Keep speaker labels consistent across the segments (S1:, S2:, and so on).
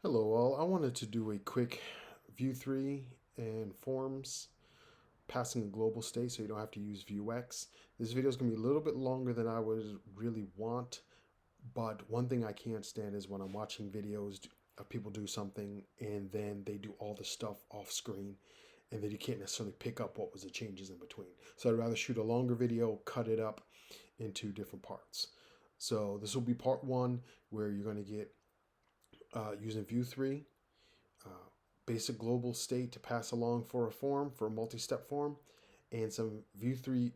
S1: Hello all, I wanted to do a quick Vu3 and forms passing a global state so you don't have to use Vuex. This video is going to be a little bit longer than I would really want, but one thing I can't stand is when I'm watching videos of people do something and then they do all the stuff off screen and then you can't necessarily pick up what was the changes in between. So I'd rather shoot a longer video, cut it up into different parts. So this will be part one where you're going to get using Vu3 uh, basic global state to pass along for a form, for a multi-step form, and some Vu3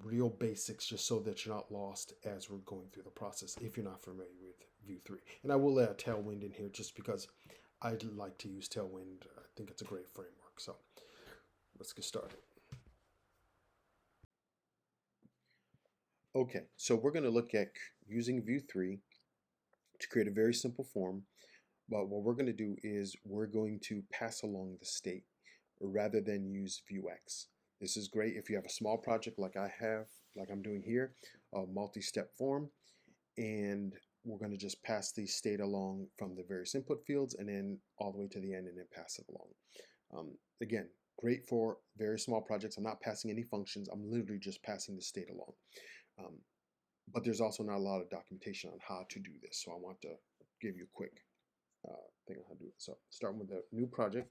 S1: real basics just so that you're not lost as we're going through the process if you're not familiar with Vu3. And I will add Tailwind in here just because I like to use Tailwind. I think it's a great framework. So let's get started. Okay, so we're going to look at using Vu3 to create a very simple form. But what we're going to do is we're going to pass along the state rather than use Vuex. This is great if you have a small project like I have, like I'm doing here, a multi-step form, and we're going to just pass the state along from the various input fields and then all the way to the end and then pass it along. Again, great for very small projects. I'm not passing any functions. I'm literally just passing the state along. Um, but there's also not a lot of documentation on how to do this, so I want to give you a quick thing on how to do it. So starting with a new project.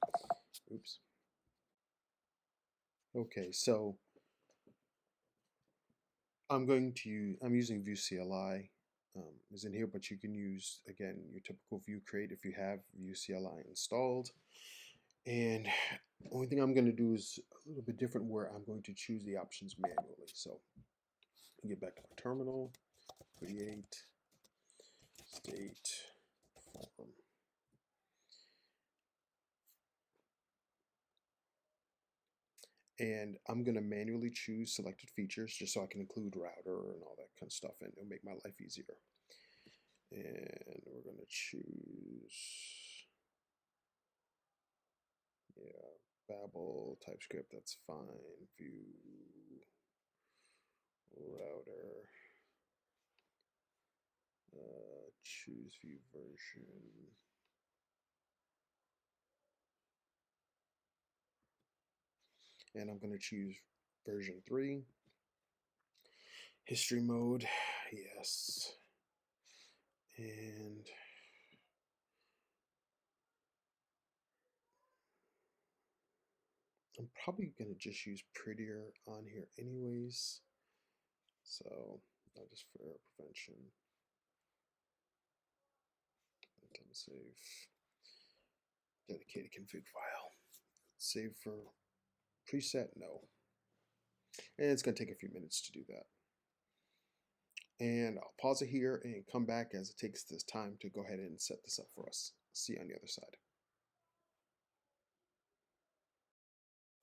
S1: Oops. Okay, so I'm using Vue CLI is in here, but you can use again your typical Vue create if you have Vue CLI installed. And the only thing I'm going to do is a little bit different where I'm going to choose the options manually. So get back to my terminal, create state form. And I'm going to manually choose selected features just so I can include router and all that kind of stuff, and it'll make my life easier. And we're going to choose, yeah, Babel, TypeScript, that's fine. View, router, choose view version. And I'm going to choose version 3. History mode, yes. And I'm probably going to just use prettier on here anyways. So I'll just for error prevention. Save dedicated config file. Save for preset, no. And it's going to take a few minutes to do that. And I'll pause it here and come back as it takes this time to go ahead and set this up for us. See you on the other side.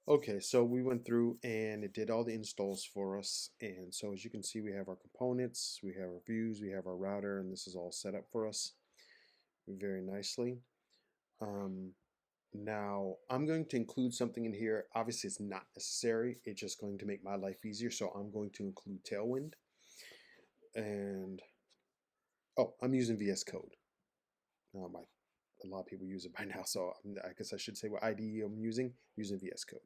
S1: Okay, so we went through and it did all the installs for us. And so as you can see, we have our components, we have our views, we have our router, and this is all set up for us very nicely. Now, I'm going to include something in here. Obviously, it's not necessary. It's just going to make my life easier. So I'm going to include Tailwind. And, oh, I'm using VS Code. A lot of people use it by now, so I guess I should say what IDE I'm using VS Code.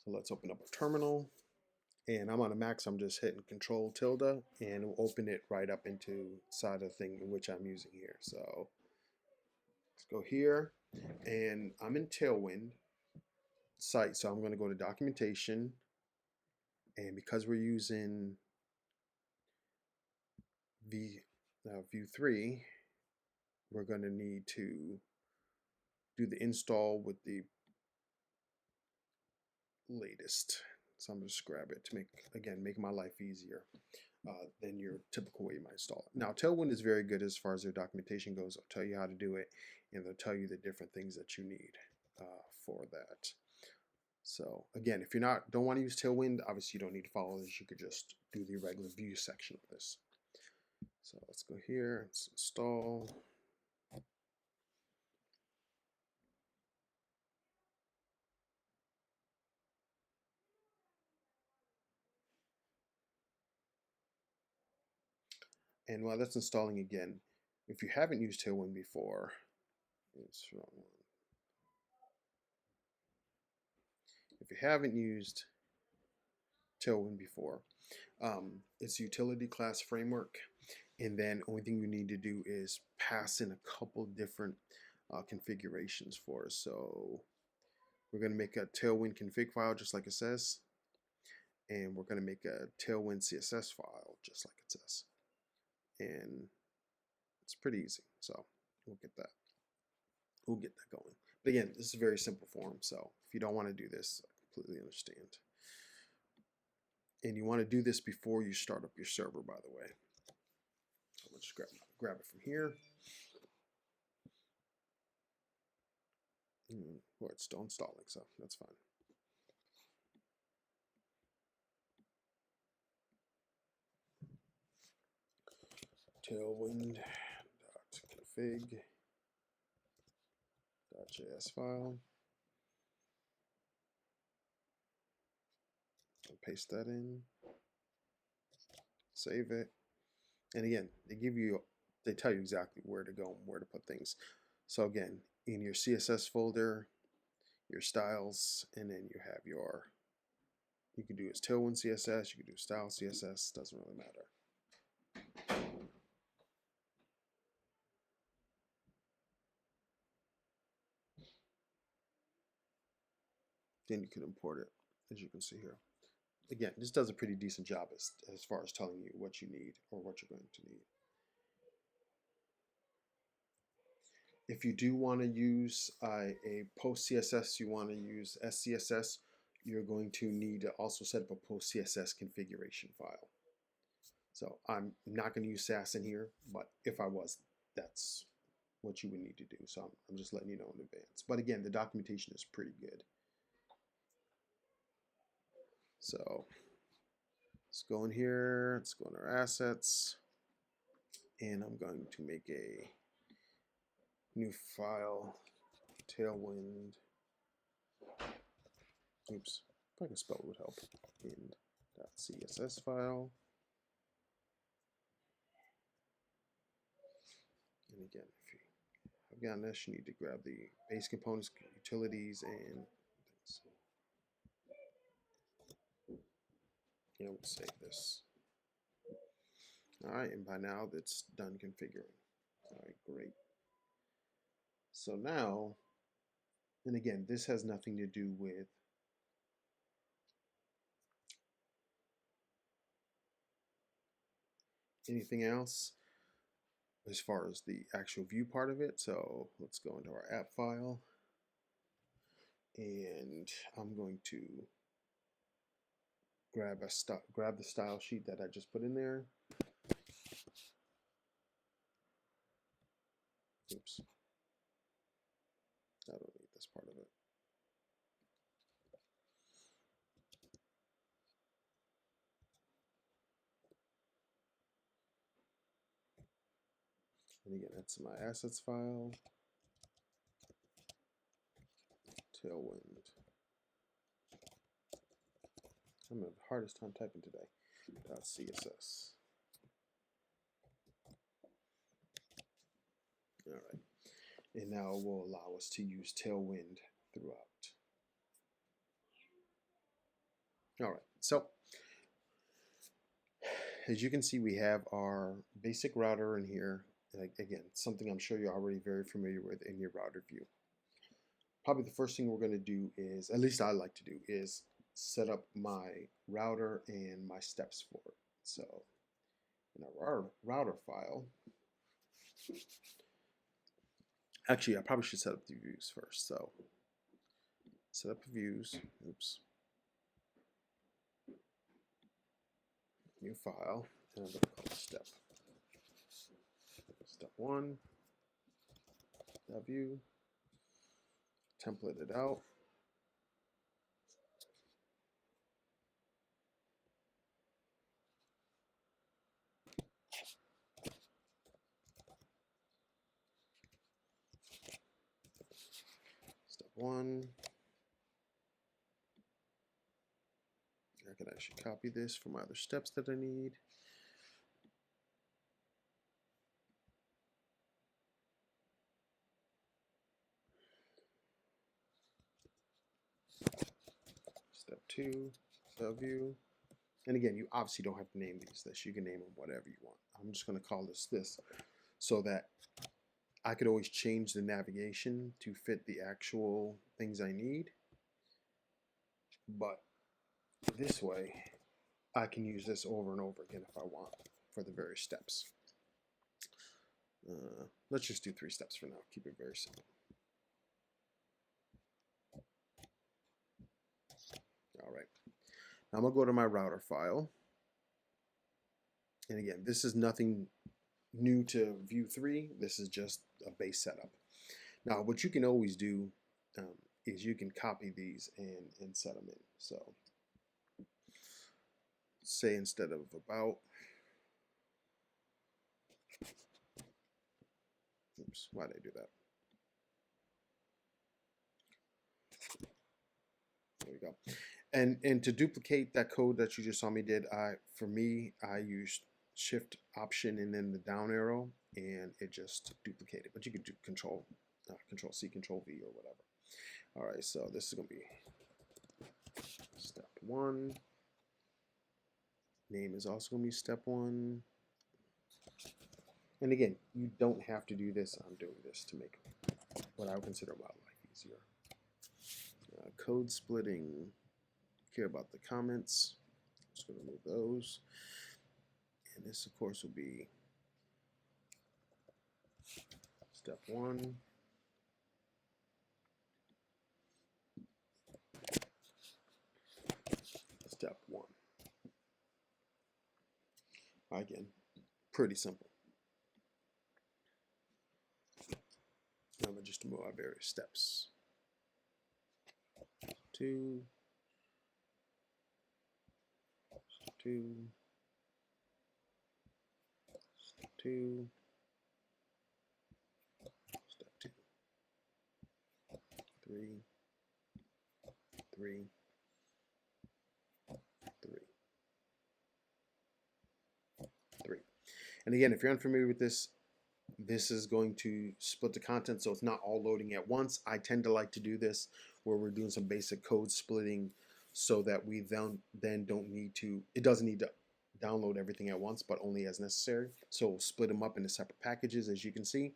S1: So let's open up a terminal. And I'm on a Mac, so I'm just hitting Control tilde, and it will open it right up into side of the thing in which I'm using here. So let's go here, and I'm in Tailwind site, so I'm going to go to documentation, and because we're using Vu3, we're going to need to do the install with the latest. So I'm going to just grab it to make my life easier than your typical way you might install it. Now, Tailwind is very good as far as their documentation goes. They'll tell you how to do it, and they'll tell you the different things that you need for that. So again, if you don't want to use Tailwind, obviously you don't need to follow this. You could just do the regular view section of this. So let's go here, let's install. And while that's installing again, If you haven't used Tailwind before, it's wrong one. If you haven't used Tailwind before, it's a utility class framework, and then only thing you need to do is pass in a couple different configurations for us. So we're going to make a Tailwind config file just like it says, and we're going to make a Tailwind CSS file just like it says, and it's pretty easy. So we'll get that going. But again, this is a very simple form, so if you don't want to do this, I completely understand. And you want to do this before you start up your server, by the way. So we'll just grab it from here. Well, it's still installing, so that's fine. Tailwind.config.js file. I'll paste that in. Save it. And again, they tell you exactly where to go and where to put things. So again, in your CSS folder, your styles, and then you have your, you can do as Tailwind CSS, you can do style CSS, doesn't really matter. Then you can import it, as you can see here. Again, this does a pretty decent job as far as telling you what you need or what you're going to need. If you do want to use a post CSS, you want to use SCSS, you're going to need to also set up a post CSS configuration file. So I'm not going to use SAS in here, but if I was, that's what you would need to do. So I'm just letting you know in advance. But again, the documentation is pretty good. So let's go in here, let's go in our assets, and I'm going to make a new file, Tailwind. Oops, if I can spell it would help. .css file. And again, if you have gotten this, you need to grab the base components, utilities, and things. And we'll save this. All right, and by now that's done configuring. All right, great. So now, and again, this has nothing to do with anything else as far as the actual view part of it. So let's go into our app file, and I'm going to grab the style sheet that I just put in there. Oops, I don't need this part of it. And again, that's my assets file, Tailwind. I'm having the hardest time typing today. .css. All right, and now it will allow us to use Tailwind throughout. All right, so as you can see, we have our basic router in here. Again, something I'm sure you're already very familiar with in your router view. Probably the first thing we're going to do is, at least I like to do, is set up my router and my steps for it. So in our router file, actually I probably should set up the views first. So set up views, oops, new file, and I'm going to call it step 1, that view, template it out. Step 1. I can actually copy this for my other steps that I need. Step 2, view. And again, you obviously don't have to name these this. You can name them whatever you want. I'm just going to call this so that I could always change the navigation to fit the actual things I need. But this way, I can use this over and over again if I want for the various steps. Let's just do 3 steps for now. Keep it very simple. All right. Now I'm going to go to my router file. And again, this is nothing new to Vu3. This is just a base setup. Now, what you can always do is you can copy these and set them in. So, say instead of about, oops, why did I do that? There we go. And to duplicate that code that you just saw me did, for me, I used Shift Option and then the down arrow, and it just duplicated. But you could do Control C, Control V, or whatever. All right, so this is going to be step 1. Name is also going to be step 1. And again, you don't have to do this. I'm doing this to make what I would consider my life easier. Code splitting. Care about the comments. I'm just going to remove those. And this, of course, will be step 1. Step 1. Again, pretty simple. I'm going to just move our various steps. 2, 2, 2, step 2, 3, 3, 3, 3. And again, if you're unfamiliar with this, this is going to split the content so it's not all loading at once. I tend to like to do this where we're doing some basic code splitting so that we then don't need to, it doesn't need to download everything at once, but only as necessary. So we'll split them up into separate packages, as you can see,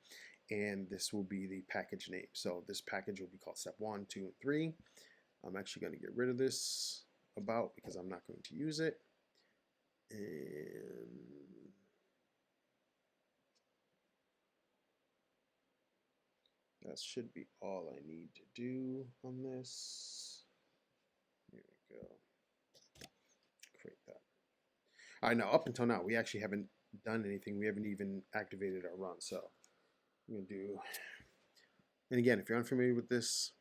S1: and this will be the package name. So this package will be called step 1, 2, and 3. I'm actually going to get rid of this about because I'm not going to use it. And that should be all I need to do on this. Here we go. Create that. All right, now up until now, we actually haven't done anything. We haven't even activated our run. So I'm going to do, and again, if you're unfamiliar with this,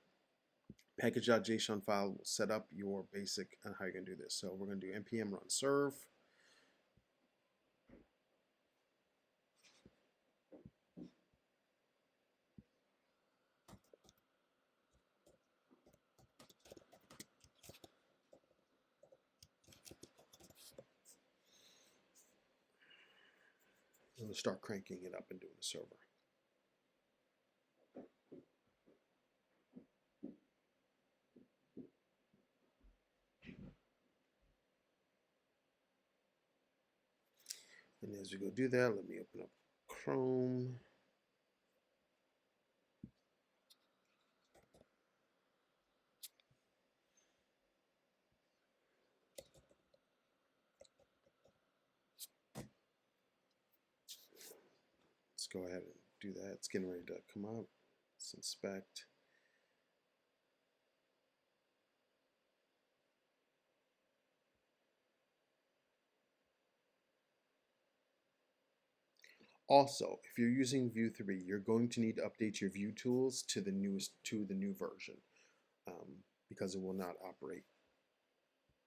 S1: package.json file will set up your basic on how you're going to do this. So we're going to do npm run serve. And we'll start cranking it up and doing the server. And as we go do that, let me open up Chrome. Let's go ahead and do that. It's getting ready to come up. Let's inspect. Also, if you're using Vu3, you're going to need to update your Vue tools to the new version because it will not operate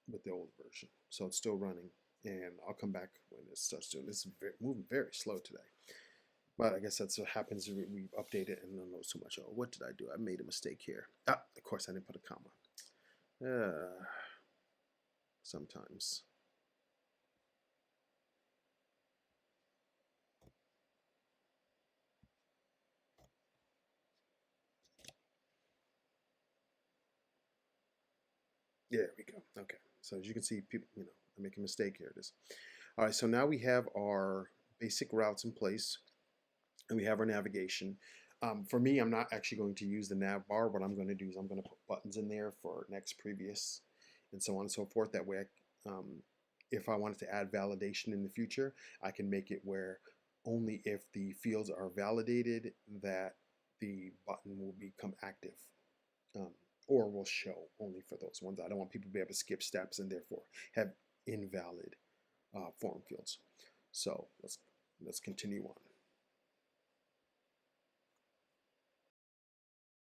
S1: with the old version. So it's still running, and I'll come back when it starts doing this. It's moving very slow today. But I guess that's what happens when we update it and don't know so much. Oh, what did I do? I made a mistake here. Of course, I didn't put a comma. Sometimes. There we go. Okay. So as you can see, people, I'm making a mistake here. It is. All right. So now we have our basic routes in place, and we have our navigation. For me, I'm not actually going to use the nav bar. What I'm going to do is I'm going to put buttons in there for next, previous, and so on and so forth. That way, if I wanted to add validation in the future, I can make it where only if the fields are validated that the button will become active, um, or will show only for those ones. I don't want people to be able to skip steps and therefore have invalid form fields. So let's continue on.